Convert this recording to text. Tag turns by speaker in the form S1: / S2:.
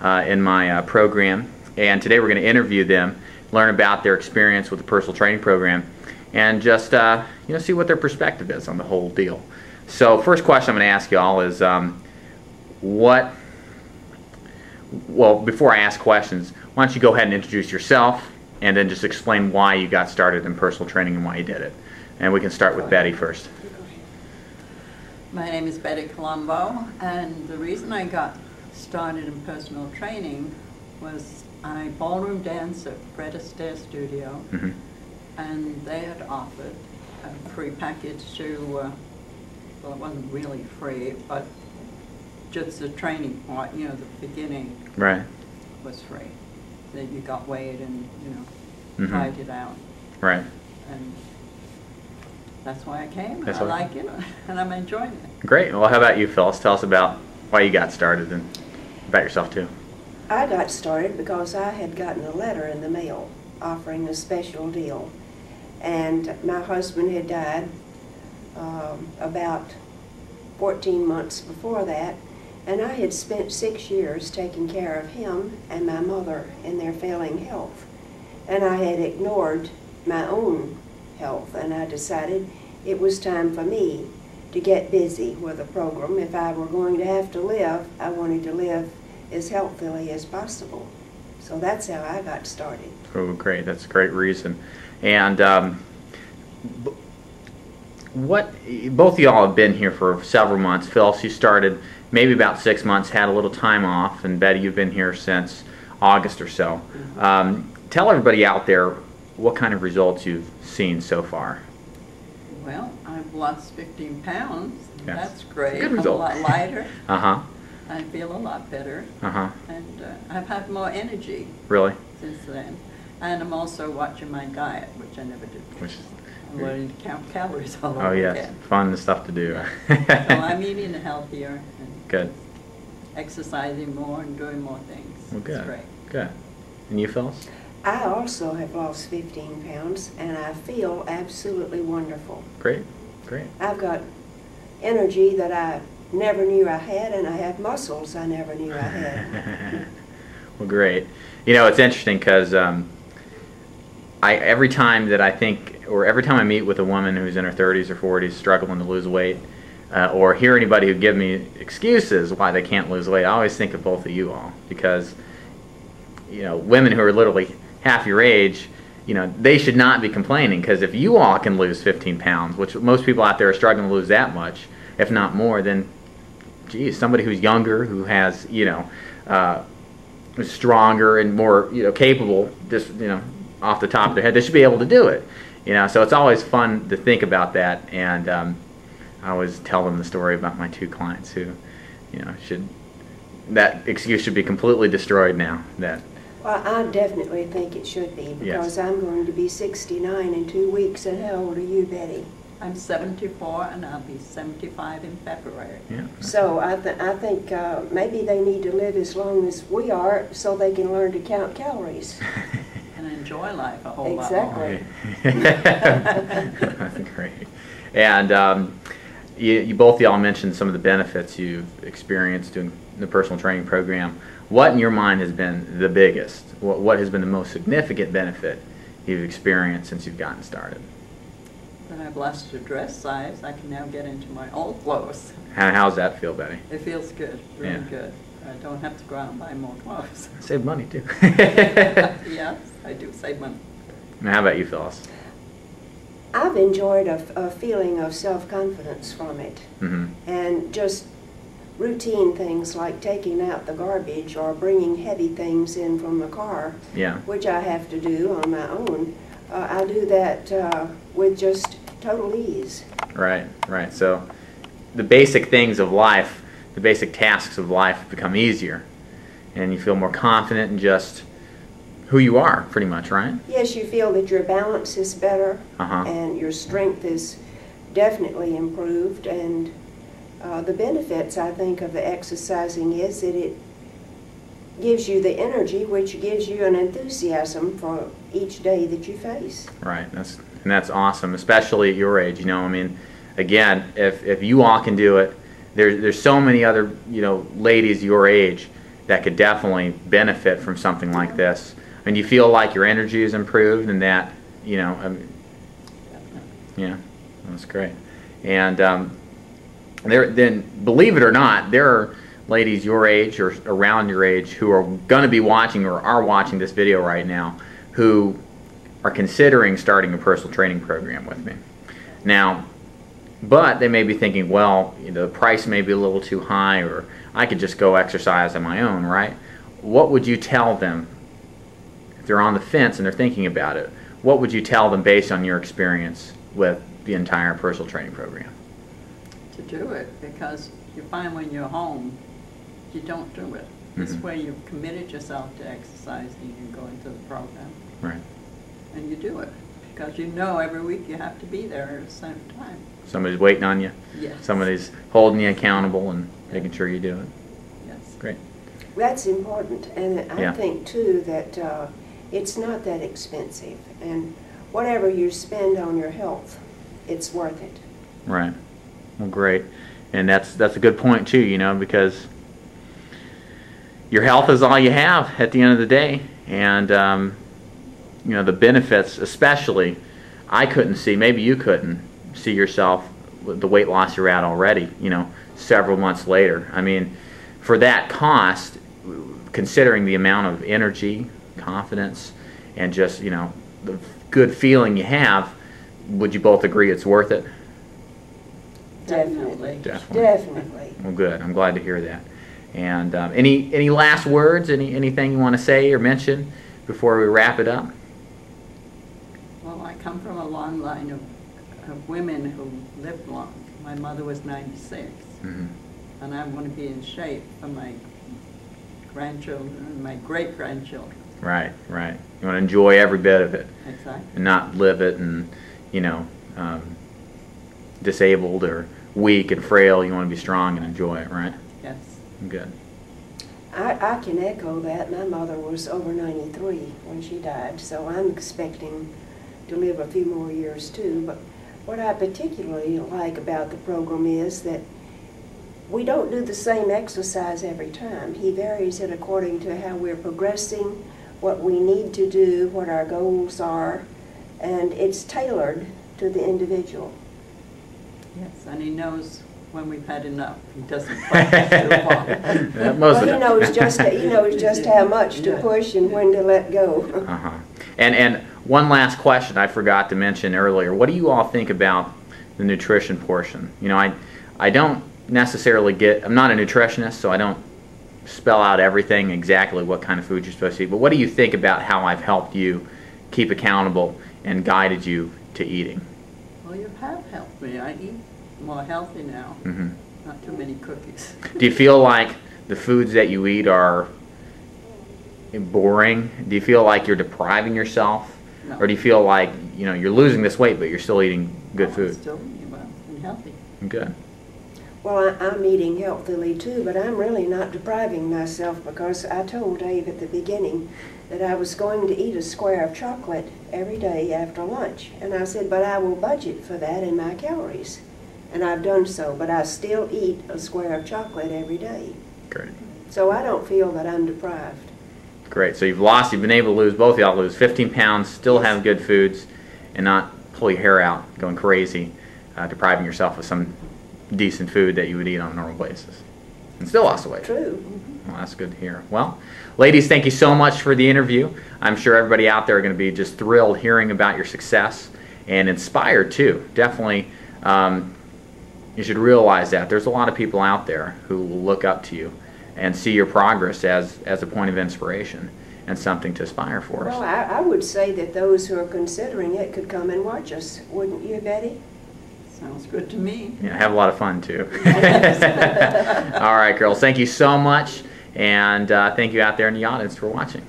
S1: in my program, and today we're going to interview them, learn about their experience with the personal training program, and just see what their perspective is on the whole deal. So first question I'm going to ask you all is well, before I ask questions, why don't you go ahead and introduce yourself and then just explain why you got started in personal training and why you did it. And we can start with Betty first.
S2: My name is Betty Colombo, and the reason I got started in personal training was I ballroom danced at Fred Astaire Studio, and they had offered a free package to, well, it wasn't really free, but just the training part, the beginning was free. That you got weighed and, tried it out.
S1: Right.
S2: And that's why I came. I like it, and I'm enjoying it.
S1: Great. Well, how about you, Phyllis? Tell us about why you got started and about yourself, too.
S3: I got started because I had gotten a letter in the mail offering a special deal. And my husband had died about 14 months before that. And I had spent 6 years taking care of him and my mother in their failing health. And I had ignored my own health, and I decided it was time for me to get busy with a program. If I were going to have to live, I wanted to live as healthily as possible. So that's how I got started.
S1: Oh, great. That's a great reason. And both of y'all have been here for several months. Phyllis, you started maybe about 6 months, had a little time off, and Betty, you've been here since August or so. Tell everybody out there what kind of results you've seen so far.
S2: Well, I've lost 15 pounds.
S1: Yes.
S2: That's great.
S1: Good result.
S2: I'm a lot lighter. I feel a lot better. And I've had more energy.
S1: Really?
S2: Since then. And I'm also watching my diet, which I never did. I'm learning to count calories all over again.
S1: Oh, yes. Fun stuff to do.
S2: So I'm eating healthier. And
S1: good.
S2: Exercising more and doing more things.
S1: Well, good.
S2: It's great.
S1: Good. And you, Phyllis?
S3: I also have lost 15 pounds, and I feel absolutely wonderful.
S1: Great. Great.
S3: I've got energy that I never knew I had, and I have muscles I never knew I had.
S1: Well, great. It's interesting because every time I meet with a woman who's in her 30s or 40s struggling to lose weight, or hear anybody who give me excuses why they can't lose weight, I always think of both of you all, because women who are literally half your age, they should not be complaining, because if you all can lose 15 pounds, which most people out there are struggling to lose that much, if not more, then geez, somebody who's younger, who has stronger and more capable, just off the top of their head, they should be able to do it. So it's always fun to think about that, and I always tell them the story about my 2 clients who that excuse should be completely destroyed now.
S3: Well, I definitely think it should be, because I'm going to be 69 in 2 weeks. And how old are you, Betty?
S2: I'm 74, and I'll be 75 in February.
S1: Yeah.
S3: So I think maybe they need to live as long as we are, so they can learn to count calories.
S2: And enjoy life a whole lot more.
S1: That's great. And you both of y'all mentioned some of the benefits you've experienced doing the personal training program. What in your mind has been the biggest? What has been the most significant benefit you've experienced since you've gotten started?
S2: That I've lost a dress size. I can now get into my old clothes.
S1: How's that feel, Betty?
S2: It feels good, really good. I don't have to go out and buy more clothes.
S1: Save money, too.
S2: Yes, I do save money.
S1: Now, how about you, Phyllis?
S3: I've enjoyed a feeling of self-confidence from it. And just routine things like taking out the garbage or bringing heavy things in from the car, which I have to do on my own. I do that with just total ease. Right.
S1: So the basic things of life, the basic tasks of life become easier, and you feel more confident in just who you are, pretty much, right?
S3: Yes, you feel that your balance is better, and your strength is definitely improved, and the benefits, I think, of the exercising is that it gives you the energy, which gives you an enthusiasm for each day that you face.
S1: Right, that's awesome, especially at your age. I mean, again, if you all can do it, there's so many other ladies your age that could definitely benefit from something like this. And you feel like your energy is improved, and that, you know, yeah, that's great. And then, believe it or not, there are ladies your age or around your age who are going to be watching or are watching this video right now who are considering starting a personal training program with me. Now, but they may be thinking, well, you know, the price may be a little too high, or I could just go exercise on my own, right? What would you tell them if they're on the fence and they're thinking about it? What would you tell them based on your experience with the entire personal training program?
S2: To do it, because you find when you're home, you don't do it. This way you've committed yourself to exercising and going to the program.
S1: Right.
S2: And you do it, because you know every week you have to be there at the same time.
S1: Somebody's waiting on you.
S2: Yes.
S1: Somebody's holding you accountable and making sure you do it.
S2: Yes.
S1: Great.
S3: That's important, and I
S1: Yeah.
S3: think too that it's not that expensive, and whatever you spend on your health, it's worth it.
S1: Right. Well, great. And that's a good point too, you know, because your health is all you have at the end of the day. And, you know, the benefits, especially, I couldn't see, maybe you couldn't see yourself with the weight loss you're at already, you know, several months later. I mean, for that cost, considering the amount of energy, confidence, and just, you know, the good feeling you have, would you both agree it's worth it?
S3: Definitely.
S1: Definitely.
S3: Definitely.
S1: Well, good. I'm glad to hear that. And any last words? Anything you want to say or mention before we wrap it up?
S2: Well, I come from a long line of women who lived long. My mother was 96,
S1: Mm-hmm.
S2: and I want to be in shape for my grandchildren and my great-grandchildren.
S1: Right, right. You want to enjoy every bit of it
S2: Exactly.
S1: and not live it and, you know, disabled or weak and frail. You want to be strong and enjoy it, right?
S2: Yes.
S1: Good.
S3: I can echo that. My mother was over 93 when she died, so I'm expecting to live a few more years too. But what I particularly like about the program is that we don't do the same exercise every time. He varies it according to how we're progressing, what we need to do, what our goals are, and it's tailored to the individual.
S2: Yes, and he knows when we've had enough. He doesn't practice too long.
S3: Well, he knows just how much to push and when to let go.
S1: Uh-huh. And one last question I forgot to mention earlier. What do you all think about the nutrition portion? You know, I don't necessarily I'm not a nutritionist, so I don't spell out everything exactly what kind of food you're supposed to eat. But what do you think about how I've helped you keep accountable and guided you to eating?
S2: Well, you have helped me. I eat more healthy now.
S1: Mm-hmm.
S2: Not too many cookies.
S1: Do you feel like the foods that you eat are boring? Do you feel like you're depriving yourself?
S2: No.
S1: Or do you feel like, you know, you're losing this weight but you're still eating good
S2: I'm
S1: food?
S2: still eating well and healthy.
S1: Good.
S3: Well, I'm eating healthily too, but I'm really not depriving myself, because I told Dave at the beginning that I was going to eat a square of chocolate every day after lunch. And I said, but I will budget for that in my calories. And I've done so, but I still eat a square of chocolate every day.
S1: Great.
S3: So I don't feel that I'm deprived.
S1: Great. So you've been able to lose, both of y'all lose 15 pounds, still have good foods, and not pull your hair out, going crazy, depriving yourself of some decent food that you would eat on a normal basis. And still lost the weight.
S3: True.
S1: Well, that's good to hear. Well, ladies, thank you so much for the interview. I'm sure everybody out there are going to be just thrilled hearing about your success and inspired too. Definitely, you should realize that there's a lot of people out there who will look up to you and see your progress as a point of inspiration and something to aspire for.
S3: Well, I would say that those who are considering it could come and watch us, wouldn't you, Betty?
S2: Sounds good to me.
S1: Yeah, have a lot of fun too. All right, girls, thank you so much, and thank you out there in the audience for watching.